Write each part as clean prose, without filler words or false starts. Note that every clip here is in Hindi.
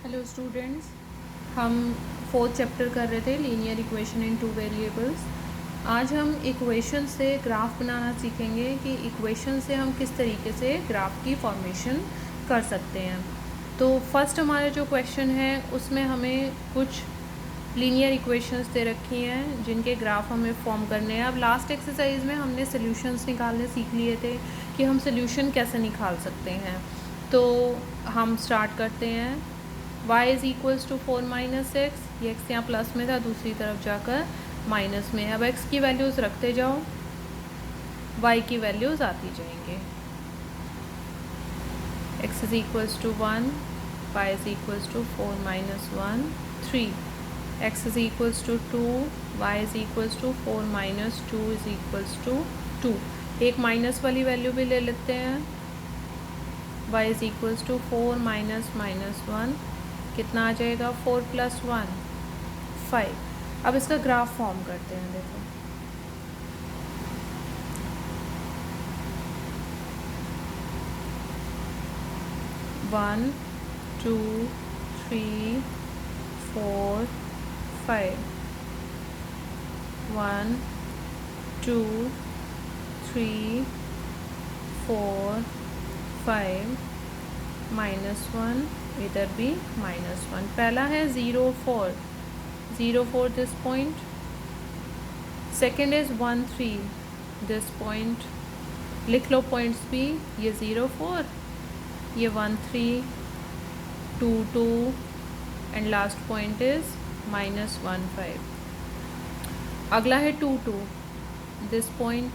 हेलो स्टूडेंट्स, हम फोर्थ चैप्टर कर रहे थे linear equation in two variables. आज हम इक्वेशन से ग्राफ बनाना सीखेंगे कि इक्वेशन से हम किस तरीके से ग्राफ की फॉर्मेशन कर सकते हैं। तो फर्स्ट हमारा जो क्वेश्चन है उसमें हमें कुछ लीनियर इक्वेशंस दे रखी हैं जिनके ग्राफ हमें फॉर्म करने हैं। अब लास्ट एक्सरसाइज में हमने सोल्यूशंस निकालने सीख लिए थे कि हम सोल्यूशन कैसे निकाल सकते हैं। तो हम स्टार्ट करते हैं। y is equals to 4 minus x, ये x यहाँ प्लस में था, दूसरी तरफ जाकर माइनस में। अब x की वैल्यूज़ रखते जाओ, y की वैल्यूज़ आती जाएंगे। x is equals to 1, y is equals to 4 minus 1 3, x is equals to 2, y is equals to 4 minus 2 is equals to 2। एक माइनस वाली वैल्यू भी ले लेते हैं। y is equals to 4 minus minus 1, कितना आ जाएगा 4 प्लस 1 5। अब इसका ग्राफ फॉर्म करते हैं। देखो वन 2 3 4 5, 1 2 3 4 5 -1, इधर भी -1। पहला है 0 4 this point. Second is 1 3 this point. लिख लो पॉइंट्स भी, ये 0 4, ये 1 3 2 2 एंड लास्ट पॉइंट इज़ -1 5। अगला है 2 2 दिस पॉइंट।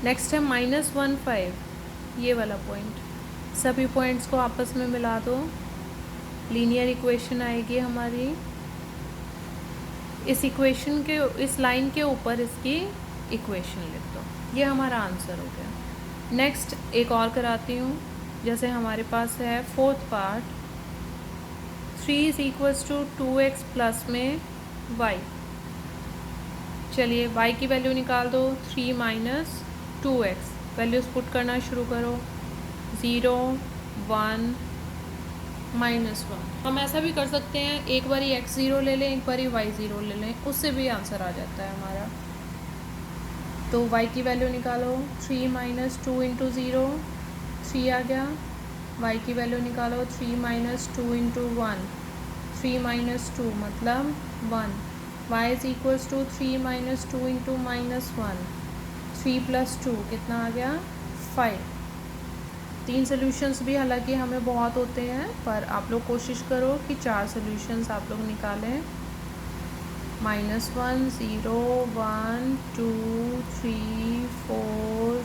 नेक्स्ट है -1 5, ये वाला पॉइंट। सभी पॉइंट्स को आपस में मिला दो, लीनियर इक्वेशन आएगी हमारी। इस इक्वेशन के, इस लाइन के ऊपर इसकी इक्वेशन लिख दो, ये हमारा आंसर हो गया। नेक्स्ट एक और कराती हूँ। जैसे हमारे पास है fourth part, 3 is equals to 2x plus में y। चलिए y की वैल्यू निकाल दो, 3 माइनस 2x। वैल्यूज़ पुट करना शुरू करो, 0 1 -1। हम ऐसा भी कर सकते हैं, एक बारी x 0 ले लें, एक बारी y 0 ले लें, उससे भी आंसर आ जाता है हमारा। तो y की वैल्यू निकालो, 3 माइनस 2 इंटू 0 3 आ गया। y की वैल्यू निकालो, 3 माइनस 2 इंटू 1 3 माइनस 2 मतलब 1। y is equals to 3 minus 2 into -1, 3 plus 2 कितना आ गया 5। 3 सोल्यूशंस भी हालांकि हमें बहुत होते हैं, पर आप लोग कोशिश करो कि 4 सोल्यूशंस आप लोग निकालें। -1 0 1 2 3 4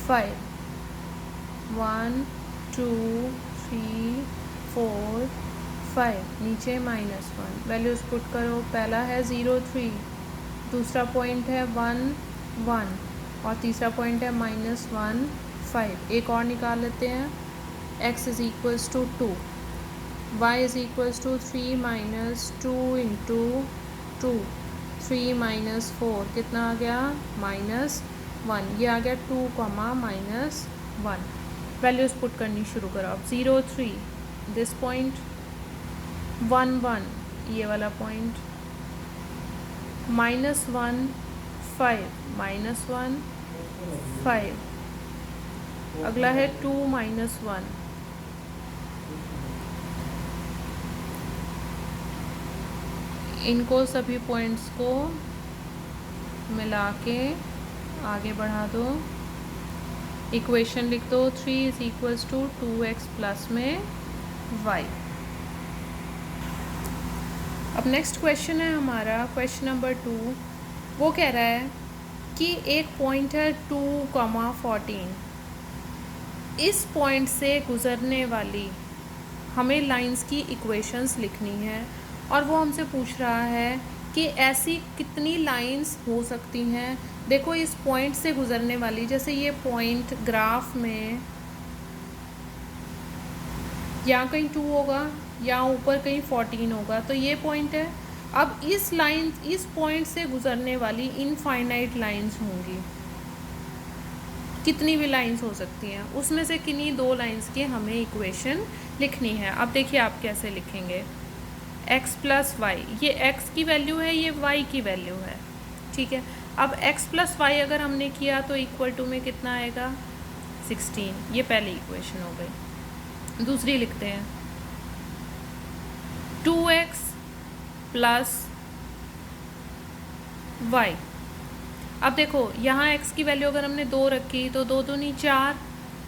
5, 1 2 3 4 5, नीचे -1। वैल्यूज़ पुट करो, पहला है 0 3, दूसरा पॉइंट है 1 1 और तीसरा पॉइंट है -1 5। एक और निकाल लेते हैं। x is equals to 2, y is equals to 3 minus 2 into 2 3 minus 4 कितना आ गया -1। ये आ गया 2 -1। वैल्यूज़ पुट करनी शुरू करो। अब 0 3 दिस पॉइंट, 1 1 ये वाला पॉइंट, -1 5 -1 5। अगला है 2 -1। इनको सभी पॉइंट्स को मिला के आगे बढ़ा दो, इक्वेशन लिख दो, 3 is equals to 2x plus में y। अब नेक्स्ट क्वेश्चन है हमारा, क्वेश्चन नंबर 2। वो कह रहा है कि एक पॉइंट है 2, 14। इस पॉइंट से गुज़रने वाली हमें लाइंस की इक्वेशंस लिखनी है, और वो हमसे पूछ रहा है कि ऐसी कितनी लाइंस हो सकती हैं। देखो इस पॉइंट से गुज़रने वाली, जैसे ये पॉइंट ग्राफ में यहाँ कहीं 2 होगा, या ऊपर कहीं 14 होगा, तो ये पॉइंट है। अब इस पॉइंट से गुज़रने वाली इनफाइनाइट लाइंस होंगी, कितनी भी लाइंस हो सकती हैं, उसमें से किन्हीं 2 लाइंस की हमें इक्वेशन लिखनी है। अब देखिए आप कैसे लिखेंगे, x प्लस वाई, ये x की वैल्यू है, ये y की वैल्यू है, ठीक है। अब x प्लस वाई अगर हमने किया तो इक्वल टू में कितना आएगा 16, ये पहली इक्वेशन हो गई। दूसरी लिखते हैं 2x प्लस वाई। अब देखो यहाँ x की वैल्यू अगर हमने 2 रखी तो 2 दूनी 4,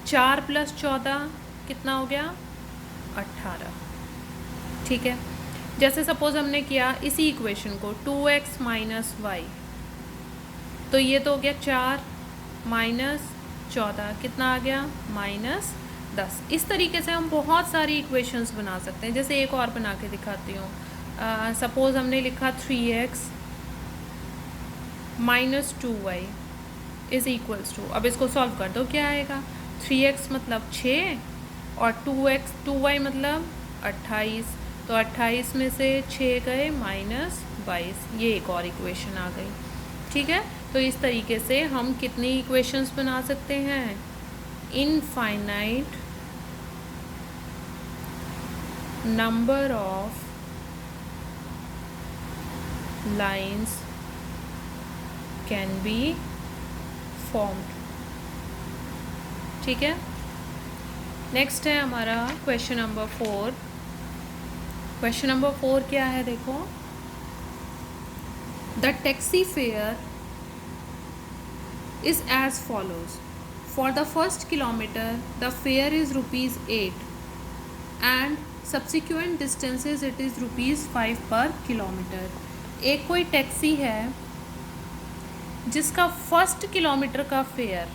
4 प्लस 14 कितना हो गया 18, ठीक है। जैसे सपोज हमने किया इसी इक्वेशन को 2x माइनस वाई, तो ये तो हो गया 4 माइनस 14 कितना आ गया -10। इस तरीके से हम बहुत सारी इक्वेशंस बना सकते हैं। जैसे एक और बना के दिखाती हूँ, सपोज हमने लिखा 3x minus 2y is equals to, अब इसको सॉल्व कर दो क्या आएगा, 3x मतलब 6 और 2y मतलब 28, तो 28 में से 6 गए -22, ये एक और इक्वेशन आ गई, ठीक है। तो इस तरीके से हम कितनी इक्वेशंस बना सकते हैं, infinite number of lines can be formed, ठीक है। नेक्स्ट है हमारा क्वेश्चन नंबर 4। क्वेश्चन नंबर 4 क्या है देखो, the taxi fare is as follows. For the first kilometer, the fare is ₹8 and subsequent distances it is ₹5 per kilometer. एक कोई टैक्सी है जिसका फर्स्ट किलोमीटर का फेयर,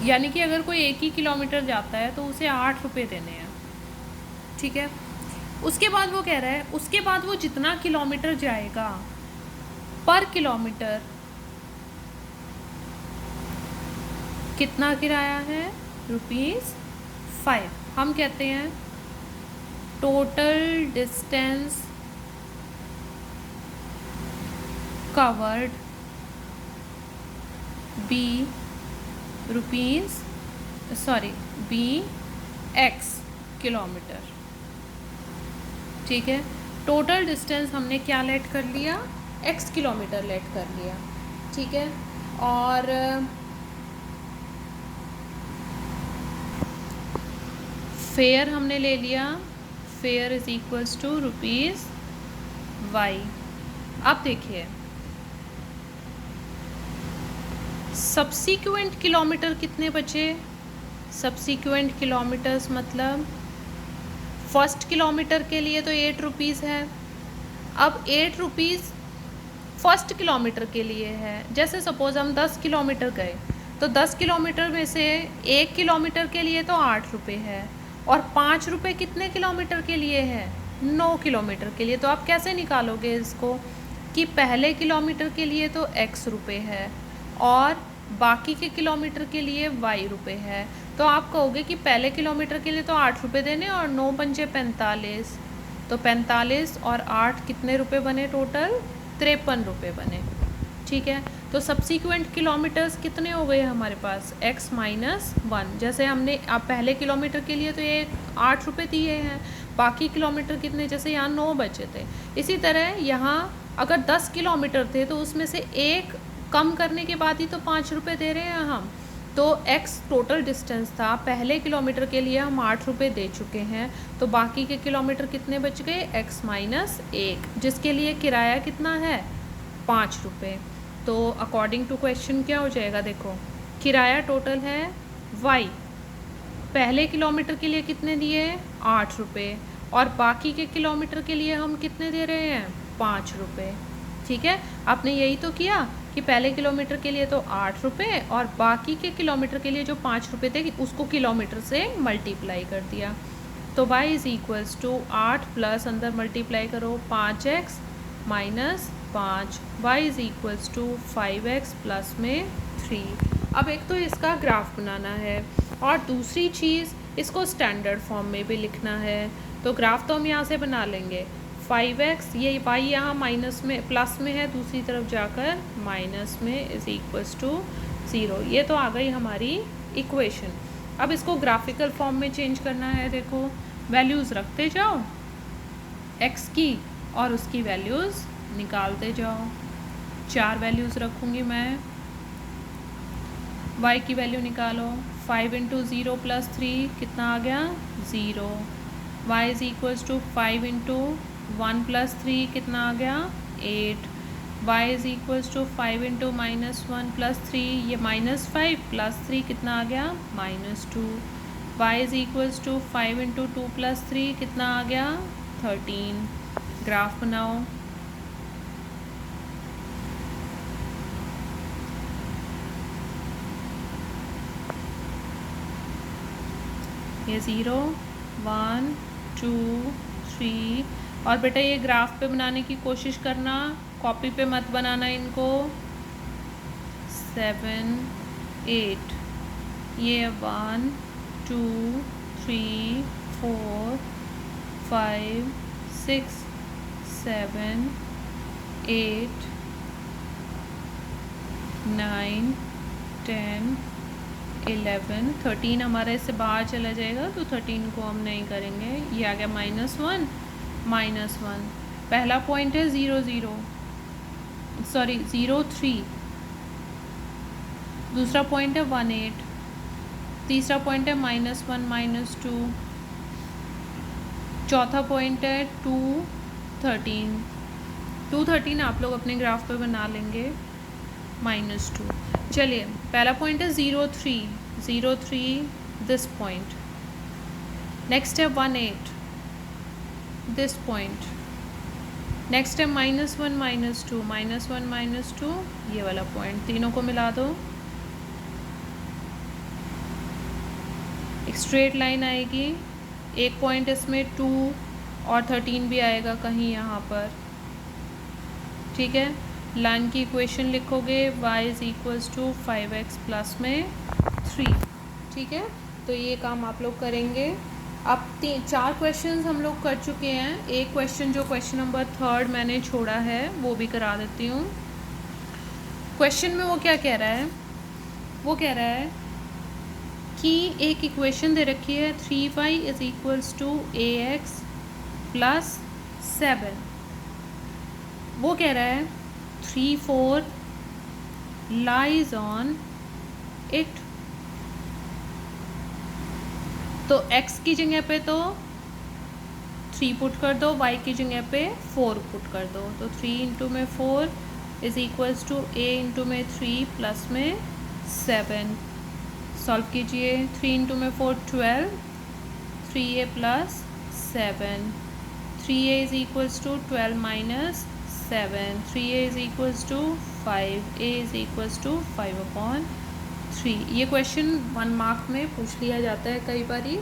यानी कि अगर कोई 1 ही किलोमीटर जाता है तो उसे 8 रुपये देने हैं, ठीक है। उसके बाद वो कह रहा है उसके बाद वो जितना किलोमीटर जाएगा पर किलोमीटर कितना किराया है ₹5। हम कहते हैं total distance covered x kilometre, ठीक है। टोटल डिस्टेंस हमने क्या लेट कर लिया, x किलोमीटर लेट कर लिया, ठीक है। और फेयर हमने ले लिया, fare is equals to ₹y। अब देखिए सब्सिक्वेंट किलोमीटर कितने बचे, सब्सिक्वेंट किलोमीटर्स मतलब फर्स्ट किलोमीटर के लिए तो 8 रुपीज़ है। अब 8 रुपीज़ फर्स्ट किलोमीटर के लिए है। जैसे सपोज़ हम 10 किलोमीटर गए तो 10 किलोमीटर में से 1 किलोमीटर के लिए तो 8 रुपये है और 5 रुपये कितने किलोमीटर के लिए है, 9 किलोमीटर के लिए। तो आप कैसे निकालोगे इसको कि पहले किलोमीटर के लिए तो x रुपये है और बाकी के किलोमीटर के लिए y रुपये है। तो आप कहोगे कि पहले किलोमीटर के लिए तो 8 रुपये देने और 9 पंजे 45, तो 45 और 8 कितने रुपये बने, टोटल 53 रुपये बने, ठीक है। तो सब्सिक्वेंट किलोमीटर्स कितने हो गए हमारे पास, x माइनस 1। जैसे हमने अब पहले किलोमीटर के लिए तो ये 8 रुपये दिए हैं, बाकी किलोमीटर कितने, जैसे यहाँ 9 बचे थे। इसी तरह यहाँ अगर 10 किलोमीटर थे तो उसमें से 1 कम करने के बाद ही तो 5 रुपये दे रहे हैं हम। तो x टोटल डिस्टेंस था, पहले किलोमीटर के लिए हम 8 रुपये दे चुके हैं, तो बाकी के किलोमीटर कितने बच गए, x माइनस 1, जिसके लिए किराया कितना है 5 रुपये। तो अकॉर्डिंग टू क्वेश्चन क्या हो जाएगा, देखो किराया टोटल है y, पहले किलोमीटर के लिए कितने दिए 8 रुपये और बाकी के किलोमीटर के लिए हम कितने दे रहे हैं 5 रुपये, ठीक है। आपने यही तो किया कि पहले किलोमीटर के लिए तो 8 रुपये और बाकी के किलोमीटर के लिए जो 5 रुपये थे उसको किलोमीटर से मल्टीप्लाई कर दिया। तो y is equals to 8 plus अंदर मल्टीप्लाई करो 5x minus 5, y is equals to 5x plus में 3। अब एक तो इसका ग्राफ बनाना है और दूसरी चीज़ इसको स्टैंडर्ड फॉर्म में भी लिखना है। तो ग्राफ तो हम यहाँ से बना लेंगे, 5x ये y यहाँ माइनस में प्लस में है, दूसरी तरफ जाकर माइनस में इज़ इक्वल्स टू 0। ये तो आ गई हमारी इक्वेशन। अब इसको ग्राफिकल फॉर्म में चेंज करना है। देखो वैल्यूज़ रखते जाओ x की और उसकी वैल्यूज़ निकालते जाओ। 4 वैल्यूज़ रखूँगी मैं। y की वैल्यू निकालो। 5 इंटू 0 प्लस 3 कितना आ गया 0। y is equals to 5 into 1 plus 3 कितना आ गया 8। y is equals to 5 into -1 plus 3, ये -5 प्लस 3 कितना आ गया -2। y is equals to 5 into 2 plus 3 कितना आ गया 13। ग्राफ बनाओ। ये 0 1 2 3 और बेटा ये ग्राफ पे बनाने की कोशिश करना, कॉपी पे मत बनाना इनको। 7 8 ये 1 2 3 4 5 6 7 8 9 10 11 13 हमारा इससे बाहर चला जाएगा तो 13 को हम नहीं करेंगे। ये आ गया -1 -1। पहला पॉइंट है 0 0 सॉरी 0 3। दूसरा पॉइंट है 1 8। तीसरा पॉइंट है -1 -2। चौथा पॉइंट है 2 13। 2 13 आप लोग अपने ग्राफ पे बना लेंगे -2। चलिए पहला पॉइंट है 0 3 दिस पॉइंट। नेक्स्ट है 1 8 दिस पॉइंट। नेक्स्ट है -1 -2 ये वाला पॉइंट। तीनों को मिला दो, एक स्ट्रेट लाइन आएगी। एक पॉइंट इसमें 2 और 13 भी आएगा कहीं यहाँ पर, ठीक है। लाइन की इक्वेशन लिखोगे y is equals to 5x plus में 3, ठीक है। तो ये काम आप लोग करेंगे। अब 4 क्वेश्चंस हम लोग कर चुके हैं। एक क्वेश्चन जो क्वेश्चन नंबर 3 मैंने छोड़ा है वो भी करा देती हूँ। क्वेश्चन में वो क्या कह रहा है, वो कह रहा है कि एक इक्वेशन दे रखी है 3y is equals to ax plus 7। वो कह रहा है 3 4 lies on it। तो x की जगह पे तो 3 पुट कर दो, y की जगह पे 4 पुट कर दो। तो 3 इंटू में 4 is equals to a into में 3 प्लस में 7। सॉल्व कीजिए। 3 इंटू में 4 12, 3a plus 7। 3a is equals to 12 minus 7। 3a is equals to 5। a is equals to 5/3। ये क्वेश्चन 1 मार्क में पूछ लिया जाता है कई बार ही।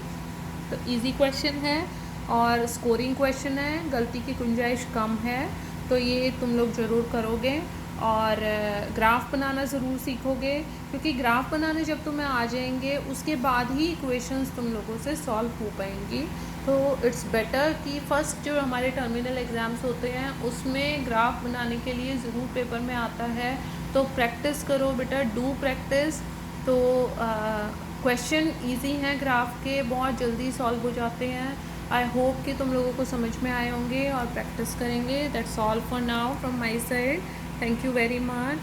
तो इजी क्वेश्चन है और स्कोरिंग क्वेश्चन है, गलती की गुंजाइश कम है। तो ये तुम लोग ज़रूर करोगे और ग्राफ बनाना ज़रूर सीखोगे, क्योंकि ग्राफ बनाने जब तुम्हें आ जाएंगे उसके बाद ही इक्वेशंस तुम लोगों से सॉल्व हो पाएंगी। तो इट्स बेटर कि फ़र्स्ट जो हमारे टर्मिनल एग्ज़ाम्स होते हैं उसमें ग्राफ बनाने के लिए ज़रूर पेपर में आता है। तो प्रैक्टिस करो बेटा, डू प्रैक्टिस। तो क्वेश्चन इजी हैं ग्राफ के, बहुत जल्दी सॉल्व हो जाते हैं। आई होप कि तुम लोगों को समझ में आए होंगे और प्रैक्टिस करेंगे। That's all for now from my side. Thank you very much.